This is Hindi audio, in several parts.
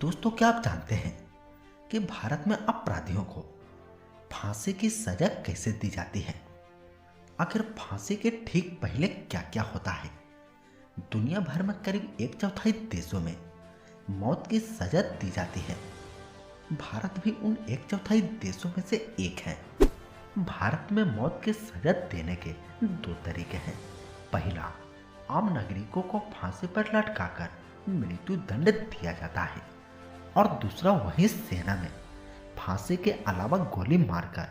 दोस्तों, क्या आप जानते हैं कि भारत में अपराधियों को फांसी की सजा कैसे दी जाती है? आखिर फांसी के ठीक पहले क्या क्या होता है? दुनिया भर में करीब 1/4 देशों में मौत की सजा दी जाती है। भारत भी उन 1/4 देशों में से एक है। भारत में मौत की सजा देने के 2 तरीके हैं। पहला, आम नागरिकों को फांसी पर लटकाकर मृत्यु दंड दिया जाता है और दूसरा वही सेना में फांसी के अलावा गोली मारकर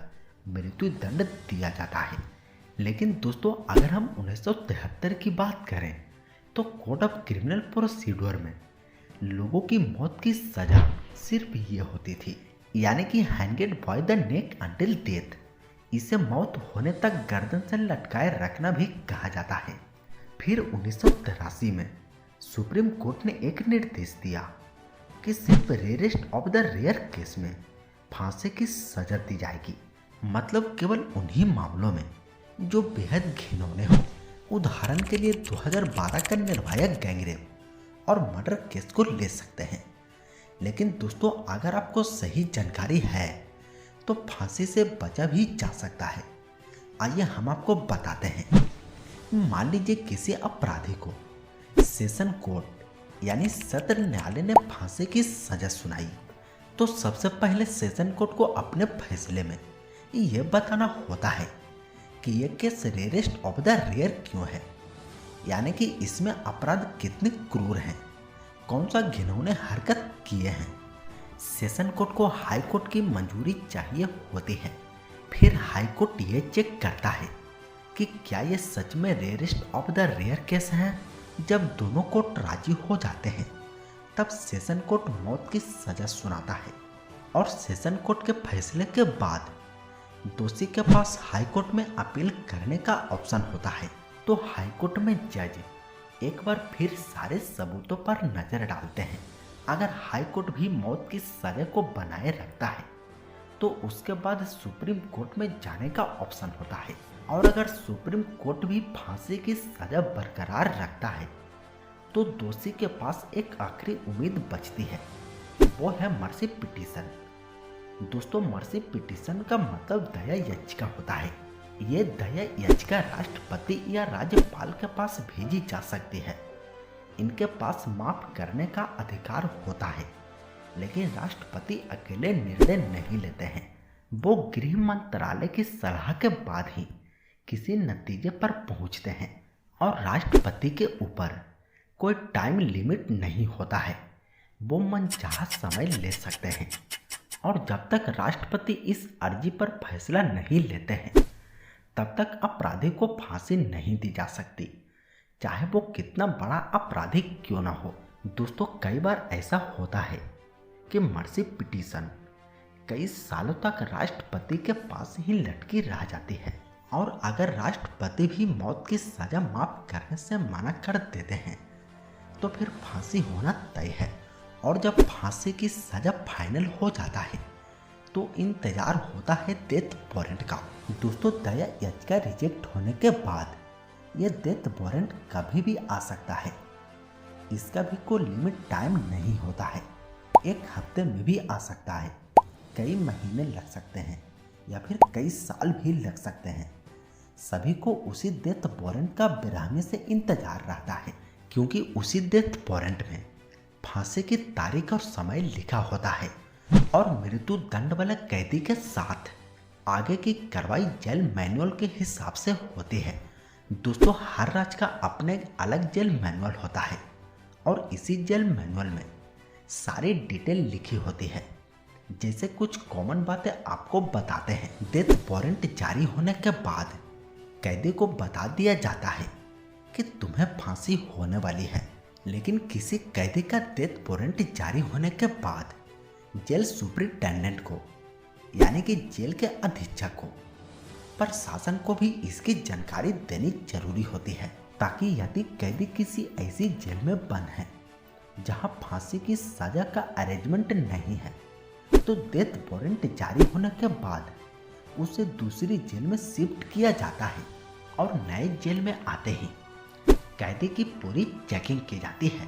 मृत्यु दंड दिया जाता है। लेकिन दोस्तों, अगर हम 1973 की बात करें तो कोड ऑफ क्रिमिनल प्रोसीड्योर में लोगों की मौत की सजा सिर्फ ये होती थी, यानी कि hanged by the neck until death. इसे मौत होने तक गर्दन से लटकाए रखना भी कहा जाता है। फिर 1983 में सुप्रीम कोर्ट ने एक निर्देश दिया कि सिर्फ rarest of the rare case में फांसी की सजा दी जाएगी, मतलब केवल उन्हीं मामलों में जो बेहद घिनौने हो। उदाहरण के लिए 2012 का निर्भया गैंगरेप और मर्डर केस को ले सकते हैं। लेकिन दोस्तों, अगर आपको सही जानकारी है तो फांसी से बचा भी जा सकता है। आइए हम आपको बताते हैं। मान लीजिए किसी अपराधी को सेशन कोर्ट यानी सत्र न्यायालय ने फांसी की सजा सुनाई, तो सबसे पहले सेशन कोर्ट को अपने फैसले में यह बताना होता है कि यह case rarest of the rare क्यों है, यानी कि इसमें अपराध कितने क्रूर हैं, कौन सा घिनौने हरकत किए हैं। सेशन कोर्ट को हाई कोर्ट की मंजूरी चाहिए होती है। फिर हाई कोर्ट ये चेक करता है कि क्या ये सच में rarest of the rare case है। जब दोनों कोर्ट राजी हो जाते हैं तब सेशन कोर्ट मौत की सजा सुनाता है और सेशन कोर्ट के फैसले के बाद दोषी के पास हाई कोर्ट में अपील करने का ऑप्शन होता है। तो हाई कोर्ट में जज एक बार फिर सारे सबूतों पर नजर डालते हैं। अगर हाई कोर्ट भी मौत की सजा को बनाए रखता है तो उसके बाद सुप्रीम कोर्ट में जाने का ऑप्शन होता है। और अगर सुप्रीम कोर्ट भी फांसी की सजा बरकरार रखता है तो दोषी के पास एक आखिरी उम्मीद बचती है, वो है मर्सी पिटीशन। दोस्तों, मर्सी पिटीशन का मतलब दया याचिका होता है। ये दया याचिका राष्ट्रपति या राज्यपाल के पास भेजी जा सकती है। इनके पास माफ करने का अधिकार होता है, लेकिन राष्ट्रपति अकेले निर्णय नहीं लेते हैं। वो गृह मंत्रालय की सलाह के बाद ही किसी नतीजे पर पहुंचते हैं और राष्ट्रपति के ऊपर कोई टाइम लिमिट नहीं होता है। वो मनचाहा समय ले सकते हैं और जब तक राष्ट्रपति इस अर्जी पर फैसला नहीं लेते हैं तब तक अपराधी को फांसी नहीं दी जा सकती, चाहे वो कितना बड़ा अपराधी क्यों ना हो। दोस्तों, कई बार ऐसा होता है कि मर्सी पिटीशन कई सालों तक राष्ट्रपति के पास ही लटकी रह जाती है और अगर राष्ट्रपति भी मौत की सजा माफ करने से मना कर देते हैं तो फिर फांसी होना तय है। और जब फांसी की सजा फाइनल हो जाता है तो इंतजार होता है डेथ वारंट का। दोस्तों, दया याचिका रिजेक्ट होने के बाद यह डेथ वारंट कभी भी आ सकता है। इसका भी कोई लिमिट टाइम नहीं होता है। 1 हफ्ते में भी आ सकता है, कई महीने लग सकते हैं या फिर कई साल भी लग सकते हैं। सभी को उसी डेथ वारंट का बेरहमी से इंतजार रहता है, क्योंकि उसी डेथ वारंट में फांसी की तारीख और समय लिखा होता है और मृत्यु दंड वाले कैदी के साथ आगे की कार्रवाई जेल मैनुअल के हिसाब से होती है। दोस्तों, हर राज्य का अपने अलग जेल मैनुअल होता है और इसी जेल मैनुअल में सारी डिटेल लिखी होती है। जैसे कुछ कॉमन बातें आपको बताते हैं। डेथ वारंट जारी होने के बाद कैदी को बता दिया जाता है कि तुम्हें फांसी होने वाली है, लेकिन किसी कैदी का डेथ वारंट जारी होने के बाद जेल सुपरिटेंडेंट को, यानी कि जेल के अधीक्षक को, प्रशासन को भी इसकी जानकारी देनी जरूरी होती है, ताकि यदि कैदी किसी ऐसी जेल में बंद है जहां फांसी की सजा का अरेंजमेंट नहीं है तो डेथ वारंट जारी होने के बाद उसे दूसरी जेल में शिफ्ट किया जाता है और नए जेल में आते ही कैदी की पूरी चेकिंग की जाती है।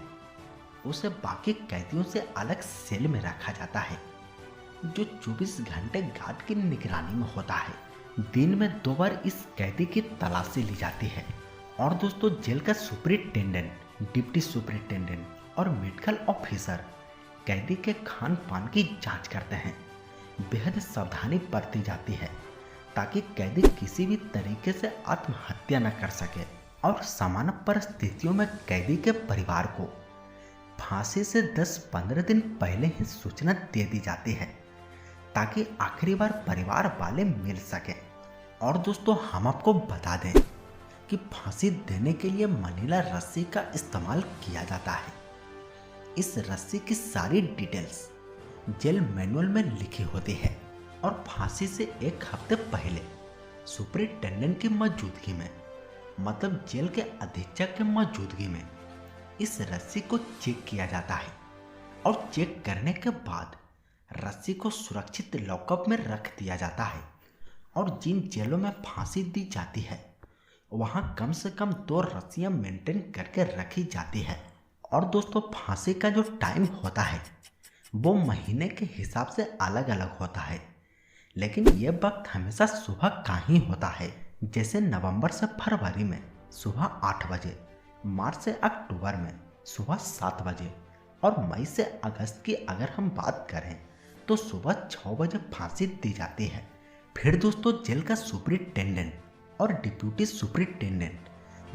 उसे बाकी कैदियों से अलग सेल में रखा जाता है जो 24 घंटे गार्ड की निगरानी में होता है। दिन में 2 बार इस कैदी की तलाशी ली जाती है और दोस्तों जेल का सुपरिटेंडेंट, डिप्टी सुपरिटेंडेंट और मेडिकल ऑफिसर कैदी के खान पान की जांच करते हैं। बेहद सावधानी बरती जाती है ताकि कैदी किसी भी तरीके से आत्महत्या न कर सके और सामान्य परिस्थितियों में कैदी के परिवार को फांसी से 10-15 दिन पहले ही सूचना दे दी जाती है ताकि आखिरी बार परिवार वाले मिल सके। और दोस्तों हम आपको बता दें कि फांसी देने के लिए मनीला रस्सी का इस्तेमाल किया जाता है। इस रस्सी की सारी डिटेल्स जेल मैनुअल में लिखी होती है और फांसी से 1 हफ्ते पहले सुपरिटेंडेंट की मौजूदगी में, मतलब जेल के अधीक्षक की मौजूदगी में, इस रस्सी को चेक किया जाता है और चेक करने के बाद रस्सी को सुरक्षित लॉकअप में रख दिया जाता है। और जिन जेलों में फांसी दी जाती है वहां कम से कम 2 रस्सियां मेंटेन करके रखी जाती है। और दोस्तों फांसी का जो टाइम होता है वो महीने के हिसाब से अलग अलग होता है, लेकिन ये वक्त हमेशा सुबह का ही होता है। जैसे नवंबर से फरवरी में सुबह 8 बजे, मार्च से अक्टूबर में सुबह 7 बजे और मई से अगस्त की अगर हम बात करें तो सुबह 6 बजे फांसी दी जाती है। फिर दोस्तों जेल का सुपरिटेंडेंट और डिप्टी सुपरिटेंडेंट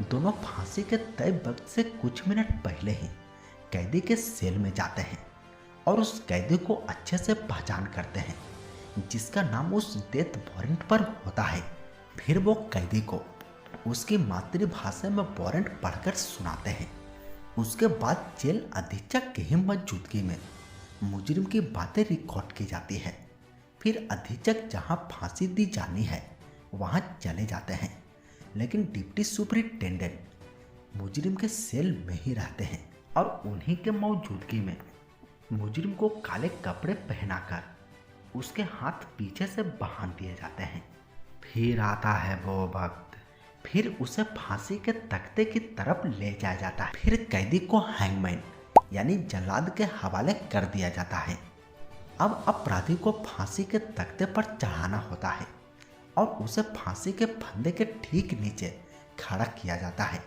दोनों फांसी के तय वक्त से कुछ मिनट पहले ही कैदी के सेल में जाते हैं और उस कैदी को अच्छे से पहचान करते हैं जिसका नाम उस डेथ वारंट पर होता है। फिर वो कैदी को उसकी मातृभाषा में वारंट पढ़कर सुनाते हैं। उसके बाद जेल अधीक्षक की ही मौजूदगी में मुजरिम की बातें रिकॉर्ड की जाती है। फिर अधीक्षक जहां फांसी दी जानी है वहां चले जाते हैं, लेकिन डिप्टी सुपरिटेंडेंट मुजरिम के सेल में ही रहते हैं और उन्हीं के मौजूदगी में मुजरिम को काले कपड़े पहनाकर उसके हाथ पीछे से बांध दिए जाते हैं। फिर आता है वो वक्त, फिर उसे फांसी के तख्ते की तरफ ले जाया जाता है। फिर कैदी को हैंगमैन यानी जल्लाद के हवाले कर दिया जाता है। अब अपराधी को फांसी के तख्ते पर चढ़ाना होता है और उसे फांसी के फंदे के ठीक नीचे खड़ा किया जाता है।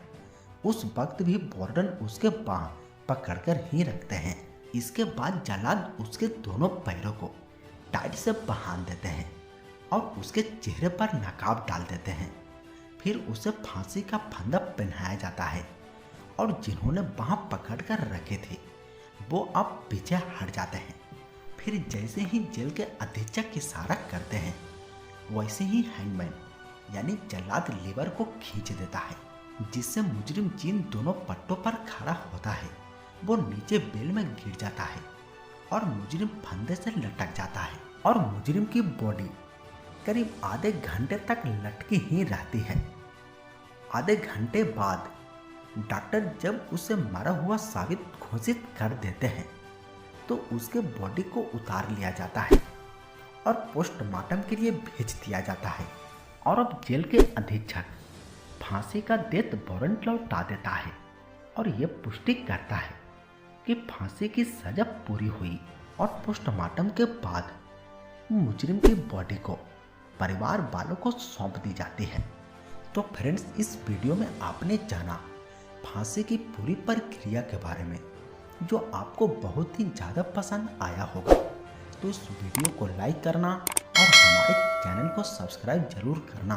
उस वक्त भी वार्डन उसके बांह पकड़कर ही रखते हैं। इसके बाद जल्लाद उसके दोनों पैरों को टाइट से बांध देते हैं और उसके चेहरे पर नकाब डाल देते हैं। फिर उसे फांसी का फंदा पहनाया जाता है और जिन्होंने बांह पकड़कर रखे थे वो अब पीछे हट जाते हैं। फिर जैसे ही जेल के अधीक्षक इशारा करते हैं वैसे ही हैंगमैन यानी जल्लाद लीवर को खींच देता है, जिससे मुजरिम जिन दोनों पट्टों पर खड़ा होता है वो नीचे बेल में गिर जाता है और मुजरिम फंदे से लटक जाता है और मुजरिम की बॉडी करीब आधे घंटे तक लटकी ही रहती है। आधे घंटे बाद डॉक्टर जब उसे मरा हुआ साबित घोषित कर देते हैं तो उसके बॉडी को उतार लिया जाता है और पोस्टमार्टम के लिए भेज दिया जाता है। और अब जेल के अधीक्षक फांसी का डेथ वारंट लौटा देता है और यह पुष्टि करता है कि फांसी की सजा पूरी हुई और पोस्टमार्टम के बाद मुजरिम की बॉडी को परिवार वालों को सौंप दी जाती है। तो फ्रेंड्स, इस वीडियो में आपने जाना फांसी की पूरी प्रक्रिया के बारे में जो आपको बहुत ही ज़्यादा पसंद आया होगा। तो इस वीडियो को लाइक करना और हमारे चैनल को सब्सक्राइब जरूर करना।